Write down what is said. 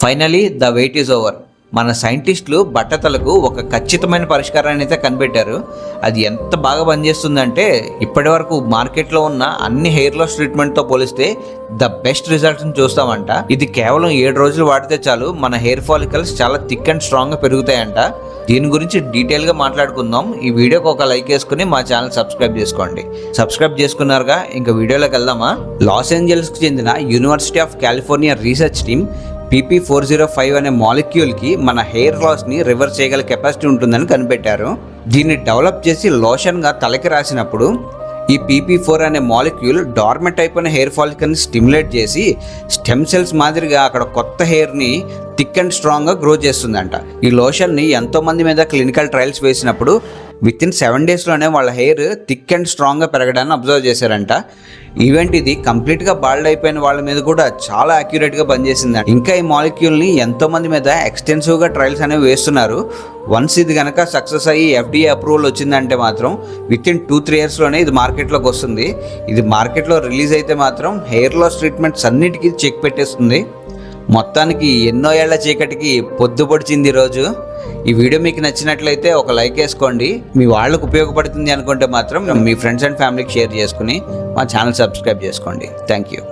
Finally the weight is over. మన సైంటిస్టులు బట్టతలకు ఒక ఖచ్చితమైన పరిష్కారాన్ని అయితే కనిపెట్టారు. అది ఎంత బాగా పనిచేస్తుందంటే ఇప్పటి వరకు మార్కెట్లో ఉన్న అన్ని హెయిర్ లాస్ ట్రీట్మెంట్తో పోలిస్తే ద బెస్ట్ రిజల్ట్స్ని చూస్తామంట. ఇది కేవలం 7 రోజులు వాడితే చాలు మన హెయిర్ ఫాలికల్స్ చాలా థిక్ అండ్ స్ట్రాంగ్గా పెరుగుతాయంట. దీని గురించి డీటెయిల్గా మాట్లాడుకుందాం. ఈ వీడియోకి ఒక లైక్ వేసుకుని మా ఛానల్ సబ్స్క్రైబ్ చేసుకోండి. సబ్స్క్రైబ్ చేసుకున్నారుగా, ఇంకా వీడియోలోకి వెళ్దామా. లాస్ ఏంజల్స్కి చెందిన university of California research team PP405 అనే మాలిక్యూల్కి మన హెయిర్ లాస్ని రివర్స్ చేయగల కెపాసిటీ ఉంటుందని కనిపెట్టారు. దీన్ని డెవలప్ చేసి లోషన్గా తలకి రాసినప్పుడు ఈ PP4 అనే మాలిక్యూల్ డార్మెంట్ అయిపోయిన హెయిర్ ఫాలికల్ని స్టిమ్యులేట్ చేసి స్టెమ్ సెల్స్ మాదిరిగా అక్కడ కొత్త హెయిర్ని థిక్ అండ్ స్ట్రాంగ్గా గ్రో చేస్తుందంట. ఈ లోషన్ని ఎంతోమంది మీద క్లినికల్ ట్రయల్స్ వేసినప్పుడు వితిన్ 7 డేస్లోనే వాళ్ళ హెయిర్ థిక్ అండ్ స్ట్రాంగ్గా పెరగడాన్ని అబ్జర్వ్ చేశారంట. ఈవెంట్ ఇది కంప్లీట్గా బాల్డ్ అయిపోయిన వాళ్ళ మీద కూడా చాలా అక్యురేట్గా పనిచేసిందంట. ఇంకా ఈ మాలిక్యూల్ని ఎంతోమంది మీద ఎక్స్టెన్సివ్గా ట్రయల్స్ అనేవి వేస్తున్నారు. వన్స్ ఇది కనుక సక్సెస్ అయ్యి FDA అప్రూవల్ వచ్చిందంటే మాత్రం వితిన్ 2-3 ఇయర్స్లోనే ఇది మార్కెట్లోకి వస్తుంది. ఇది మార్కెట్లో రిలీజ్ అయితే మాత్రం హెయిర్ లాస్ ట్రీట్మెంట్స్ అన్నిటికీ చెక్ పెట్టేస్తుంది. మొత్తానికి ఎన్నో ఏళ్ల చీకటికి పొద్దు పొడిచింది ఈరోజు. ఈ వీడియో మీకు నచ్చినట్లయితే ఒక లైక్ వేసుకోండి. మీ వాళ్ళకు ఉపయోగపడుతుంది అనుకుంటే మాత్రం మీ ఫ్రెండ్స్ అండ్ ఫ్యామిలీకి షేర్ చేసుకుని మా ఛానల్ సబ్స్క్రైబ్ చేసుకోండి. Thank you.